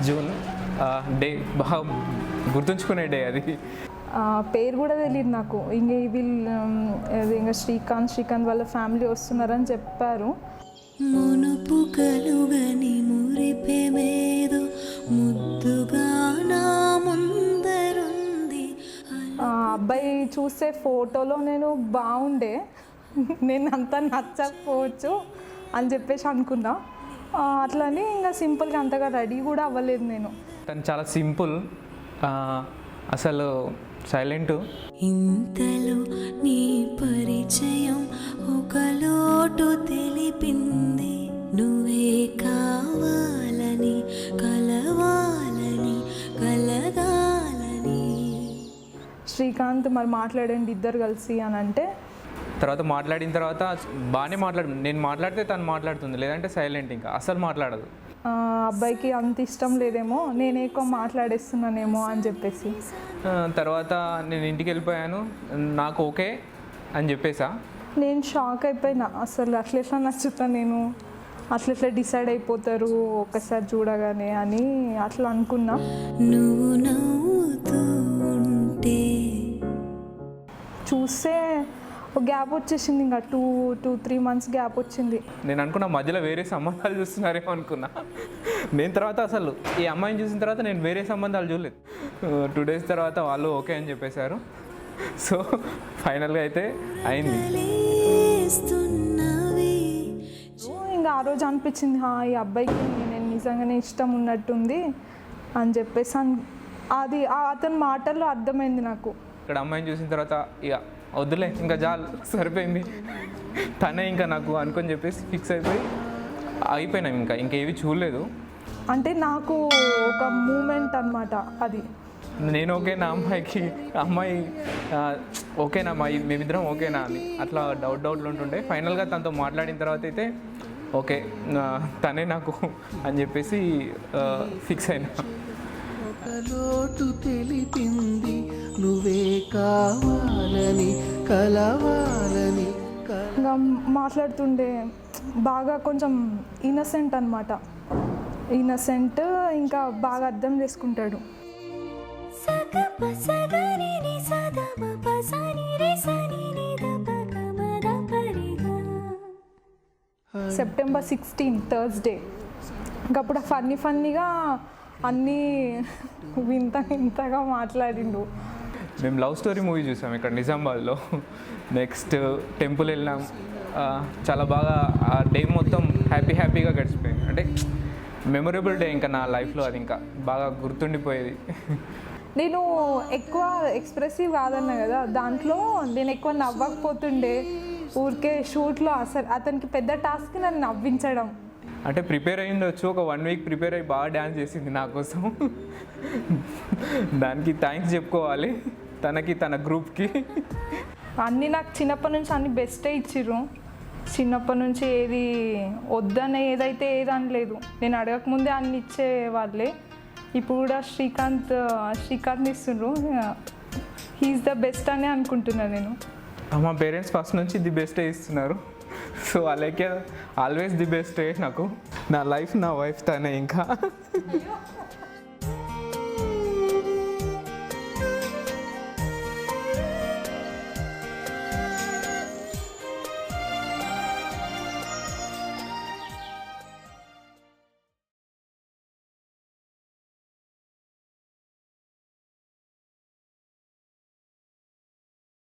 June day బాగా గుర్తుంచుకునే day అది. పేరు కూడా తెలియదు నాకు. ఇంకా శ్రీకాంత్ వాళ్ళ ఫ్యామిలీ వస్తున్నారని చెప్పారు. మునుపు కలుగని మురిపెమేదో ముద్దుగా నా ముందరుంది. అబ్బాయి చూసే ఫోటోలో నేను బాగుండే, నేను అంతా నచ్చకపోవచ్చు అని చెప్పేసి అనుకున్నా. అట్లని ఇంకా సింపుల్గా అంతగా రెడీ కూడా అవ్వలేదు నేను. తను చాలా సింపుల్, అసలు సైలెంట్. ఇంతలో నీ పరిచయం ఒక లోటు తెలిపింది. నువ్వే కావాలని కలవాలని కలగాలని. శ్రీకాంత్ మరి మాట్లాడండి ఇద్దరు కలిసి అని అంటే, తర్వాత మాట్లాడిన తర్వాత బాగానే నేను మాట్లాడితే తను మాట్లాడుతుంది, లేదంటే సైలెంట్, ఇంకా అసలు మాట్లాడదు. అబ్బాయికి అంత ఇష్టం లేదేమో, నేనే ఎక్కువ మాట్లాడేస్తున్నానేమో అని చెప్పేసి తర్వాత నేను ఇంటికి వెళ్ళిపోయాను, నాకు ఓకే అని చెప్పేసా. నేను షాక్ అయిపోయినా, అసలు అట్లా నచ్చుతా, నేను అట్లా డిసైడ్ అయిపోతారు ఒక్కసారి చూడగానే అని అట్లా అనుకున్నా. నువ్వు నవ్వుతూ ఉంటే చూస్తే ఒక గ్యాప్ వచ్చేసింది, ఇంకా 2-3 months గ్యాప్ వచ్చింది. నేను అనుకున్నా మధ్యలో వేరే సంబంధాలు చూస్తున్నారేమో అనుకున్నా. నేను తర్వాత అసలు ఈ అమ్మాయిని చూసిన తర్వాత నేను వేరే సంబంధాలు చూడలేదు. 2 days తర్వాత వాళ్ళు ఓకే అని చెప్పేశారు. సో ఫైనల్గా అయితే అయింది. ఇంకా ఆ రోజు అనిపించింది, ఈ అబ్బాయికి నేను నిజంగానే ఇష్టం ఉన్నట్టుంది అని చెప్పేసి అది అతని మాటల్లో అర్థమైంది నాకు. ఇక్కడ అమ్మాయిని చూసిన తర్వాత ఇక వద్దులే, ఇంకా చాలు, సరిపోయింది, తనే ఇంకా నాకు అనుకొని చెప్పేసి ఫిక్స్ అయిపోయినాం. ఇంకేవి చూడలేదు. అంటే నాకు ఒక మూమెంట్ అన్నమాట అది. నేను ఓకేనా అమ్మాయి ఓకేనా, మేమిద్దరం ఓకేనా అని అట్లా డౌట్లు ఉంటుండే. ఫైనల్గా తనతో మాట్లాడిన తర్వాత అయితే ఓకే, తనే నాకు అని చెప్పేసి ఫిక్స్ అయినా. లోటు తెలిపింది, నువ్వే కావాలని కలవాలని. ఇంకా మాట్లాడుతుండే బాగా కొంచెం ఇన్నసెంట్ అన్నమాట. ఇన్నసెంట్, ఇంకా బాగా అర్థం చేసుకుంటాడు. September 16 Thursday. ఇంకప్పుడు ఫన్నీగా అన్నీ వింతగా మాట్లాడిండు. మేము లవ్ స్టోరీ మూవీ చూసాం ఇక్కడ నిజామాబాద్లో. నెక్స్ట్ టెంపుల్ వెళ్ళాం. చాలా బాగా ఆ డే మొత్తం హ్యాపీగా గడిచిపోయింది. అంటే మెమొరబుల్ డే ఇంకా నా లైఫ్లో, అది ఇంకా బాగా గుర్తుండిపోయేది. నేను ఎక్కువ ఎక్స్ప్రెసివ్ కాదన్నా కదా, దాంట్లో నేను ఎక్కువ నవ్వకపోతుండే. ఊరికే షూట్లో అసలు అతనికి పెద్ద టాస్క్ నన్ను నవ్వించడం. అంటే ప్రిపేర్ అయ్యిండొచ్చు, ఒక 1 week ప్రిపేర్ అయ్యి బాగా డ్యాన్స్ చేసింది నా కోసం. దానికి థ్యాంక్స్ చెప్పుకోవాలి తనకి, తన గ్రూప్కి. అన్నీ నాకు చిన్నప్పటి నుంచి అన్ని బెస్టే ఇచ్చిర్రు. చిన్నప్పటి నుంచి ఏది వద్దనే ఏదైతే ఏదని లేదు, నేను అడగకముందే అన్ని ఇచ్చే వాళ్ళే. ఇప్పుడు కూడా శ్రీకాంత్ ఇస్తుండ్రు. హీఈస్ ద బెస్ట్ అని అనుకుంటున్నాను నేను. మా పేరెంట్స్ ఫస్ట్ నుంచి ది బెస్టే ఇస్తున్నారు. సో అలాగే ఆల్వేస్ ది బెస్ట్ నాకు. నా లైఫ్ నా వైఫ్ తనే ఇంకా.